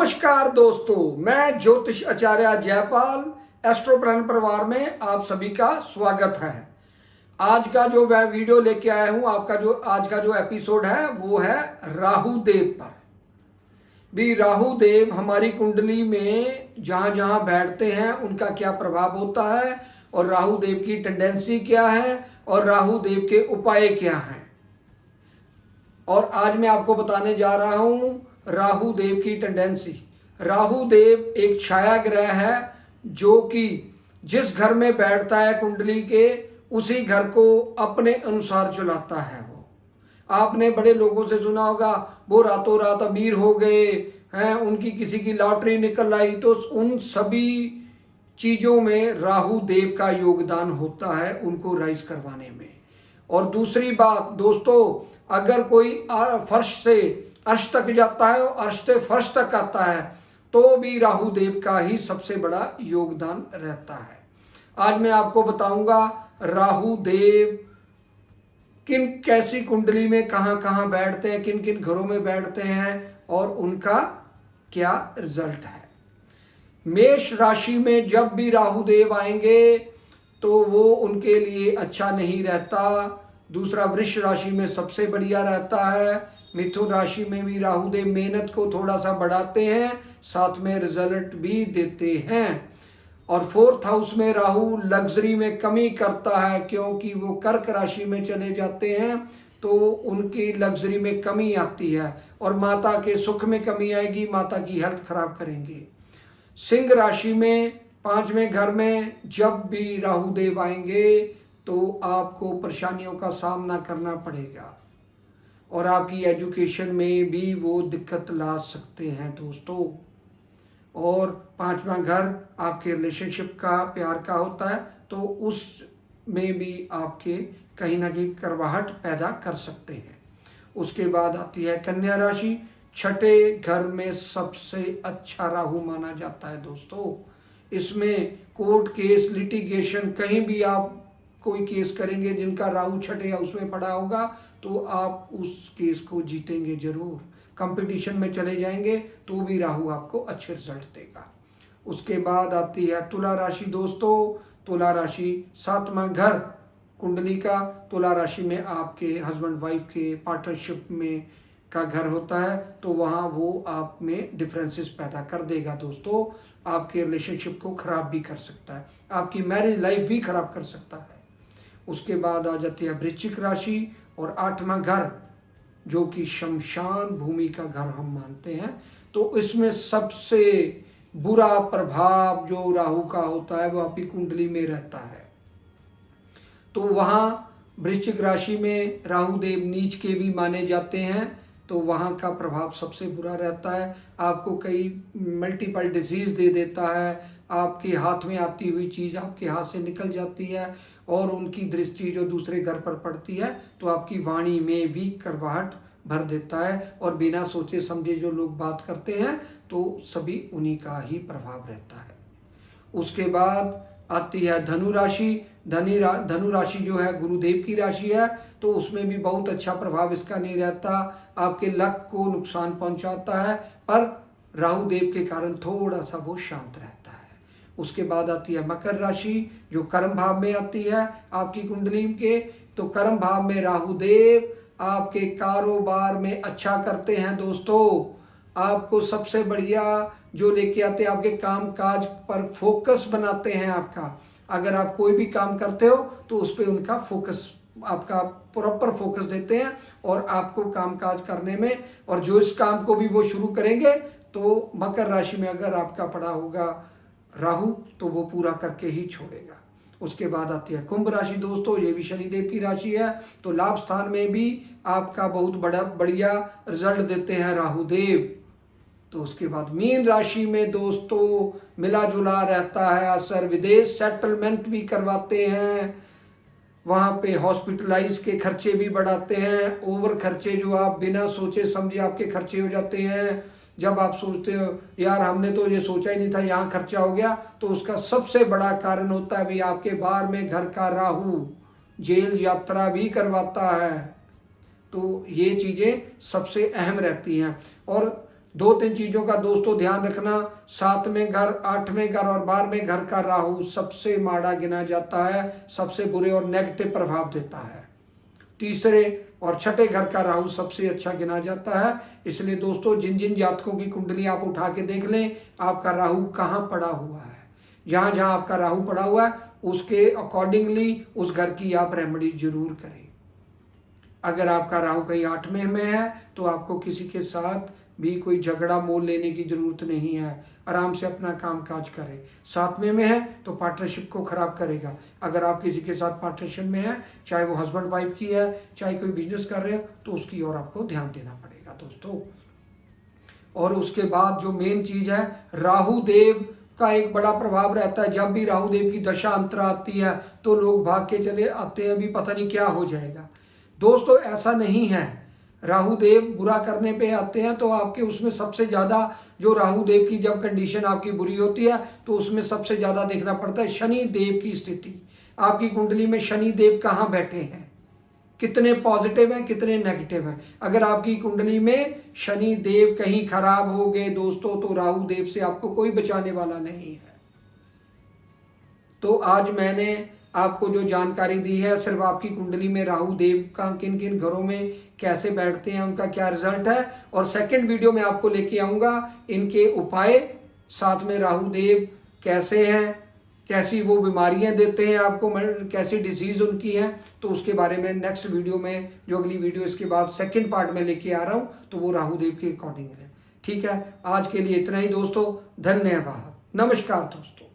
नमस्कार दोस्तों, मैं ज्योतिष आचार्य जयपाल एस्ट्रो प्लान परिवार में आप सभी का स्वागत है। आज का जो मैं वीडियो लेके आया हूं, आपका जो आज का जो एपिसोड है वो है राहु देव पर। भी राहु देव हमारी कुंडली में जहां जहां बैठते हैं उनका क्या प्रभाव होता है और राहु देव की टेंडेंसी क्या है और राहु देव के उपाय क्या हैं। और आज मैं आपको बताने जा रहा हूं राहु देव की टेंडेंसी। राहु देव एक छाया ग्रह है जो कि जिस घर में बैठता है कुंडली के उसी घर को अपने अनुसार चलाता है। वो आपने बड़े लोगों से सुना होगा, वो रातों रात अमीर हो गए हैं, उनकी किसी की लॉटरी निकल आई, तो उन सभी चीजों में राहु देव का योगदान होता है उनको राइज करवाने में। और दूसरी बात दोस्तों, अगर कोई फर्श से अर्श तक जाता है और अर्श से फर्श तक आता है तो भी राहु देव का ही सबसे बड़ा योगदान रहता है। आज मैं आपको बताऊंगा राहु देव किन कैसी कुंडली में कहां कहां बैठते हैं, किन किन घरों में बैठते हैं और उनका क्या रिजल्ट है। मेष राशि में जब भी राहु देव आएंगे तो वो उनके लिए अच्छा नहीं रहता। दूसरा, वृष राशि में सबसे बढ़िया रहता है। मिथुन राशि में भी राहु देव मेहनत को थोड़ा सा बढ़ाते हैं, साथ में रिजल्ट भी देते हैं। और फोर्थ हाउस में राहु लग्जरी में कमी करता है, क्योंकि वो कर्क राशि में चले जाते हैं तो उनकी लग्जरी में कमी आती है और माता के सुख में कमी आएगी, माता की हेल्थ खराब करेंगे। सिंह राशि में पांचवें घर में जब भी राहु देव आएंगे तो आपको परेशानियों का सामना करना पड़ेगा और आपकी एजुकेशन में भी वो दिक्कत ला सकते हैं दोस्तों। और पांचवा घर आपके रिलेशनशिप का, प्यार का होता है, तो उसमें भी आपके कहीं ना कहीं करवाहट पैदा कर सकते हैं। उसके बाद आती है कन्या राशि। छठे घर में सबसे अच्छा राहु माना जाता है दोस्तों। इसमें कोर्ट केस, लिटिगेशन, कहीं भी आप कोई केस करेंगे जिनका राहु छठे हाउस में पड़ा होगा तो आप उस केस को जीतेंगे जरूर। कंपटीशन में चले जाएंगे तो भी राहु आपको अच्छे रिजल्ट देगा। उसके बाद आती है तुला राशि दोस्तों। तुला राशि सातवां घर कुंडली का। तुला राशि में आपके हस्बैंड वाइफ के पार्टनरशिप में का घर होता है, तो वहाँ वो आप में डिफरेंसेस पैदा कर देगा दोस्तों। आपके रिलेशनशिप को खराब भी कर सकता है, आपकी मैरिज लाइफ भी खराब कर सकता है। उसके बाद आ जाती है वृश्चिक राशि और आठवां घर जो कि शमशान भूमि का घर हम मानते हैं। तो इसमें सबसे बुरा प्रभाव जो राहु का होता है वो आपकी कुंडली में रहता है। तो वहाँ वृश्चिक राशि में राहु देव नीच के भी माने जाते हैं, तो वहाँ का प्रभाव सबसे बुरा रहता है। आपको कई मल्टीपल डिजीज दे देता है, आपके हाथ में आती हुई चीज़ आपके हाथ से निकल जाती है और उनकी दृष्टि जो दूसरे घर पर पड़ती है तो आपकी वाणी में भी करवाहट भर देता है और बिना सोचे समझे जो लोग बात करते हैं तो सभी उन्हीं का ही प्रभाव रहता है। उसके बाद आती है धनु राशि। धनु राशि जो है गुरुदेव की राशि है, तो उसमें भी बहुत अच्छा प्रभाव इसका नहीं रहता। आपके लक को नुकसान पहुंचाता है, पर राहु देव के कारण थोड़ा सा वो शांत रहता है। उसके बाद आती है मकर राशि जो कर्म भाव में आती है आपकी कुंडली के। तो कर्म भाव में राहु देव आपके कारोबार में अच्छा करते हैं दोस्तों। आपको सबसे बढ़िया जो लेके आते हैं, आपके काम काज पर फोकस बनाते हैं आपका। अगर आप कोई भी काम करते हो तो उस पर उनका फोकस, आपका प्रॉपर फोकस देते हैं और आपको काम काज करने में, और जो इस काम को भी वो शुरू करेंगे तो मकर राशि में अगर आपका पड़ा होगा राहु तो वो पूरा करके ही छोड़ेगा। उसके बाद आती है कुंभ राशि दोस्तों, ये भी शनिदेव की राशि है, तो लाभ स्थान में भी आपका बहुत बढ़िया रिजल्ट देते हैं राहु देव। तो उसके बाद मीन राशि में दोस्तों मिला जुला रहता है असर, विदेश सेटलमेंट भी करवाते हैं, वहाँ पे हॉस्पिटलाइज के खर्चे भी बढ़ाते हैं। ओवर खर्चे जो आप बिना सोचे समझे आपके खर्चे हो जाते हैं, जब आप सोचते हो यार हमने तो ये सोचा ही नहीं था यहाँ खर्चा हो गया, तो उसका सबसे बड़ा कारण होता है भी आपके बाहर में घर का राहु जेल यात्रा भी करवाता है। तो ये चीज़ें सबसे अहम रहती हैं। और 2-3 चीजों का दोस्तों ध्यान रखना। 7वें घर, 8वें घर और 12वें घर का राहु सबसे माड़ा गिना जाता है, सबसे बुरे और नेगेटिव प्रभाव देता है। तीसरे और छठे घर का राहु सबसे अच्छा गिना जाता है। इसलिए दोस्तों जिन जिन जातकों की कुंडली आप उठा के देख लें, आपका राहु कहाँ पड़ा हुआ है, जहां जहां आपका राहु पड़ा हुआ है उसके अकॉर्डिंगली उस घर की आप रेमेडी जरूर करें। अगर आपका राहु कहीं 8वें में है तो आपको किसी के साथ भी कोई झगड़ा मोल लेने की जरूरत नहीं है, आराम से अपना काम काज करें। 7वें में है तो पार्टनरशिप को खराब करेगा। अगर आप किसी के साथ पार्टनरशिप में है, चाहे वो हस्बैंड वाइफ की है, चाहे कोई बिजनेस कर रहे हो, तो उसकी ओर आपको ध्यान देना पड़ेगा दोस्तों। और उसके बाद जो मेन चीज है, राहु देव का एक बड़ा प्रभाव रहता है। जब भी राहु देव की दशा अंतरा आती है तो लोग भाग के चले आते हैं, भी पता नहीं क्या हो जाएगा। दोस्तों ऐसा नहीं है, राहु देव बुरा करने पे आते हैं तो आपके उसमें सबसे ज्यादा जो राहु देव की जब कंडीशन आपकी बुरी होती है तो उसमें सबसे ज्यादा देखना पड़ता है शनि देव की स्थिति। आपकी कुंडली में शनि देव कहाँ बैठे हैं, कितने पॉजिटिव हैं, कितने नेगेटिव हैं। अगर आपकी कुंडली में शनि देव कहीं खराब हो गए दोस्तों तो राहु देव से आपको कोई बचाने वाला नहीं है। तो आज मैंने आपको जो जानकारी दी है सिर्फ आपकी कुंडली में राहु देव का किन किन घरों में कैसे बैठते हैं, उनका क्या रिजल्ट है, और सेकंड वीडियो में आपको लेके आऊंगा इनके उपाय, साथ में राहु देव कैसे हैं, कैसी वो बीमारियां देते हैं आपको, कैसी डिजीज उनकी है, तो उसके बारे में नेक्स्ट वीडियो में, जो अगली वीडियो इसके बाद सेकंड पार्ट में लेके आ रहा हूं, तो वो राहु देव के अकॉर्डिंग है। ठीक है, आज के लिए इतना ही दोस्तों, धन्यवाद, नमस्कार दोस्तों।